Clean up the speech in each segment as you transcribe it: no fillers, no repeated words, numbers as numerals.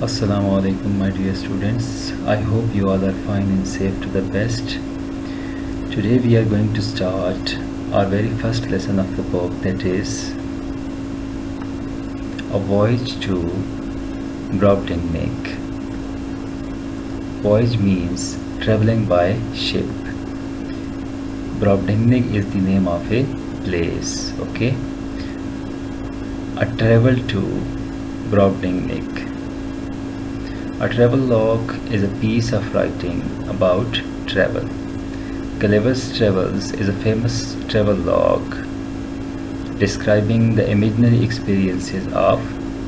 Assalamu alaikum, my dear students. I hope you all are fine and safe to the best. Today we are going to start our very first lesson of the book, that is A Voyage to Brobdingnag. Voyage means traveling by ship. Brobdingnag is the name of a place, okay? A travel to Brobdingnag. A travel log is a piece of writing about travel. Gulliver's Travels is a famous travel log describing the imaginary experiences of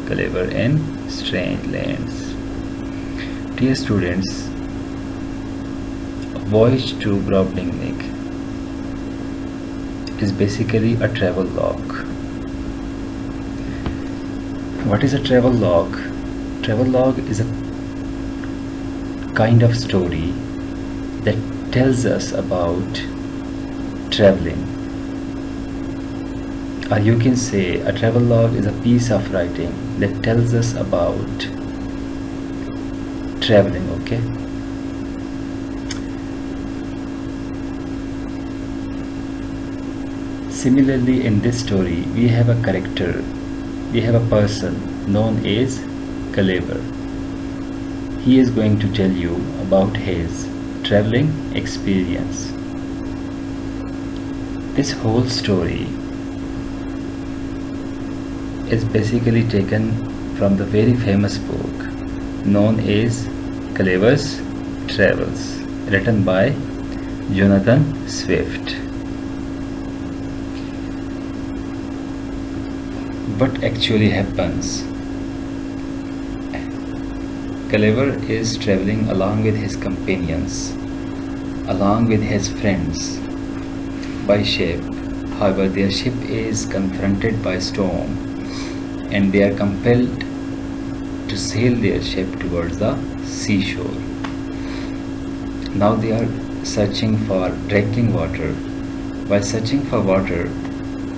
Gulliver in strange lands. Dear students, A Voyage to Brobdingnag is basically a travel log. What is a travel log? Travel log is a kind of story that tells us about traveling, or you can say a travel log is a piece of writing that tells us about traveling, okay? Similarly, in this story we have a character, we have a person known as Gulliver. He is going to tell you about his traveling experience. This whole story is basically taken from the very famous book known as Gulliver's Travels, written by Jonathan Swift. What actually happens? Gulliver is traveling along with his companions, along with his friends, by ship. However, their ship is confronted by storm and they are compelled to sail their ship towards the seashore. Now they are searching for drinking water. While searching for water,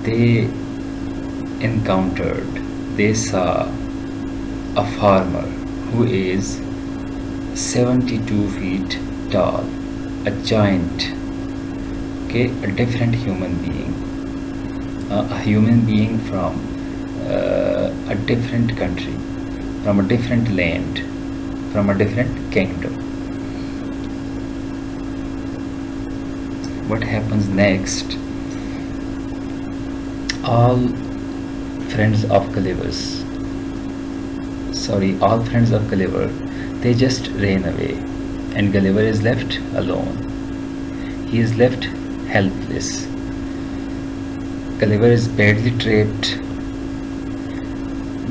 they saw a farmer who is 72 feet tall, a giant, okay, a different human being, a human being from a different country, from a different land, from a different kingdom. What happens next? All friends of Gulliver, they just ran away, and Gulliver is left alone. He is left helpless. Gulliver is badly trapped.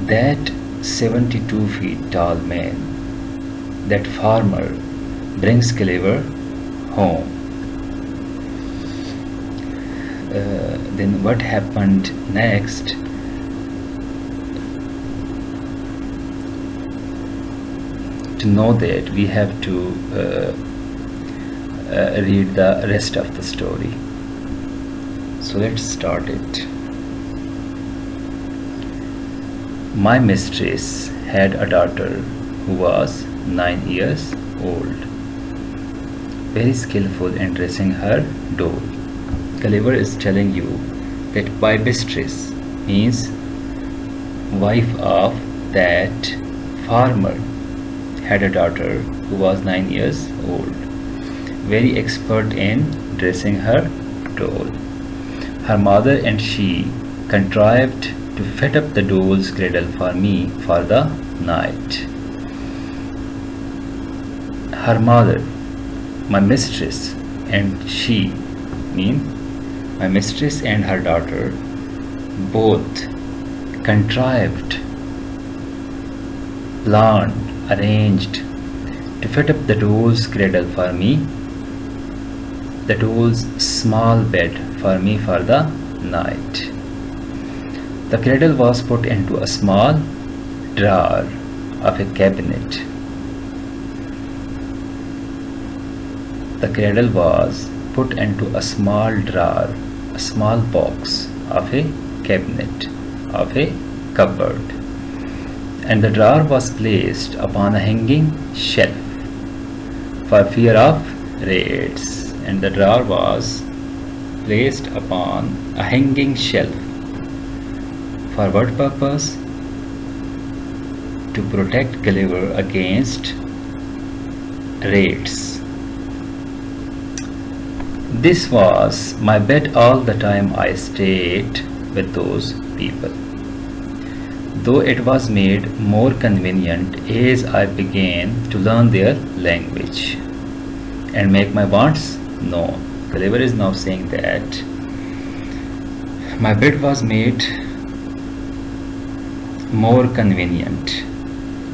That 72 feet tall man, that farmer, brings Gulliver home. Then what happened next? To know that, we have to read the rest of the story. So let's start it. My mistress had a daughter who was 9 years old, very skillful in dressing her doll. Gulliver is telling you that my mistress means wife of that farmer had a daughter who was 9 years old, very expert in dressing her doll. Her mother and she contrived to fit up the doll's cradle for me for the night. Her mother, my mistress, and she mean my mistress and her daughter both contrived, planned, arranged to fit up the doll's cradle for me, the doll's small bed for me for the night. The cradle was put into a small drawer of a cabinet. The cradle was put into a small drawer, a small box of a cabinet, of a cupboard. and the drawer was placed upon a hanging shelf for fear of raids. And the drawer was placed upon a hanging shelf. For what purpose? To protect Gulliver against raids. This was my bed all the time I stayed with those people, though it was made more convenient as I began to learn their language and make my wants known. Gulliver is now saying that my bed was made more convenient,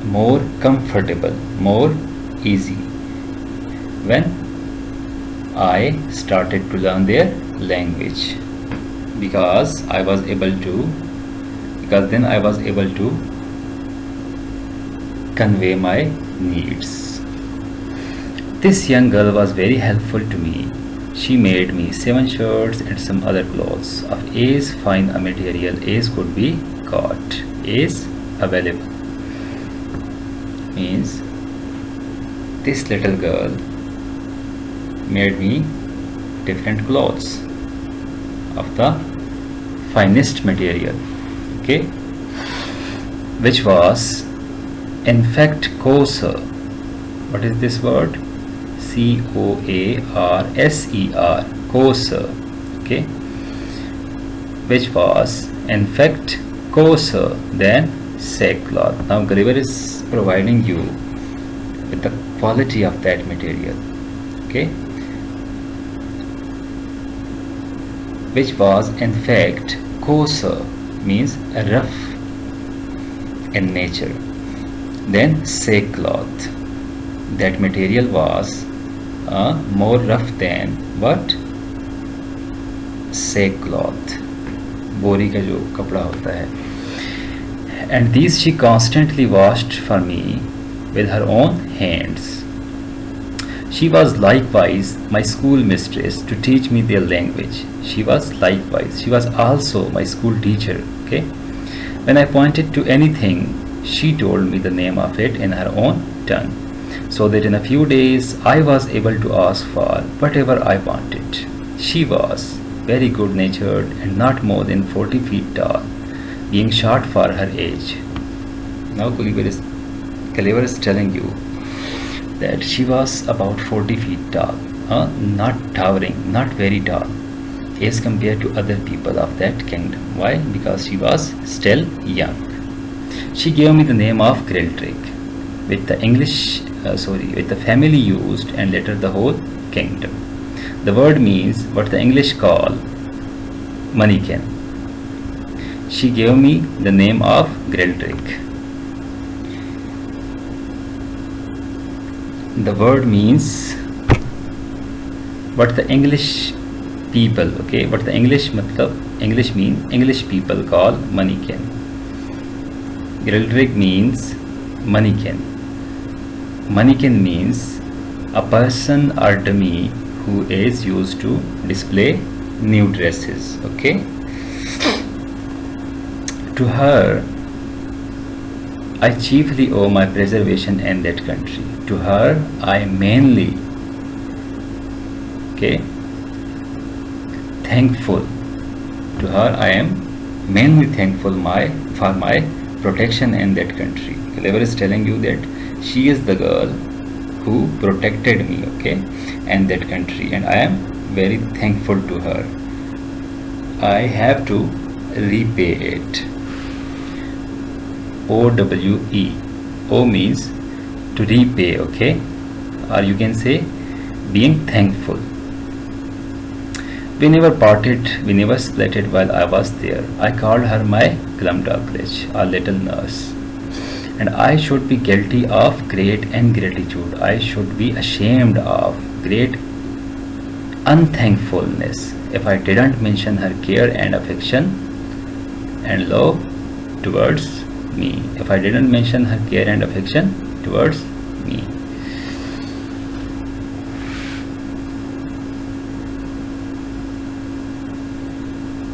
more comfortable, more easy when I started to learn their language, because then I was able to convey my needs. This young girl was very helpful to me. She made me 7 shirts and some other clothes of as fine a material as could be got, as available. Means this little girl made me different clothes of the finest material, okay, which was in fact coarser. What is this word? C-O-A-R-S-E-R, coarser, okay, which was in fact coarser than sackcloth. Now Gulliver is providing you with the quality of that material, okay, which was in fact coarser, means rough in nature, than sackcloth. That material was more rough than what? Sackcloth, बोरी का जो कपड़ा होता है. And these she constantly washed for me with her own hands. She was likewise my school mistress to teach me their language. She was also my school teacher, okay. When I pointed to anything, she told me the name of it in her own tongue, so that in a few days I was able to ask for whatever I wanted. She was very good-natured and not more than 40 feet tall, being short for her age. Now Gulliver is telling you that she was about 40 feet tall, not towering, not very tall, as compared to other people of that kingdom. Why? Because she was still young. She gave me the name of Grildrig, with the family used, and later the whole kingdom. The word means what the English call Manikin. She gave me the name of Grildrig. The word means what the English people, okay, what the English people call Manikin. Grildrig means Manikin. Manikin means a person or dummy who is used to display new dresses, okay. To her I chiefly owe my preservation in that country. To her I mainly, okay, thankful. To her I am mainly thankful for my protection in that country. Gulliver is telling you that she is the girl who protected me, okay, in that country, and I am very thankful to her. I have to repay it. O-W-E. O means to repay, okay, or you can say being thankful. We never parted, we never splitted while I was there. I called her my Glumdalclitch, or little nurse. And I should be guilty of great ingratitude. I should be ashamed of great unthankfulness if I didn't mention her care and affection and love towards me. If I didn't mention her care and affection towards me.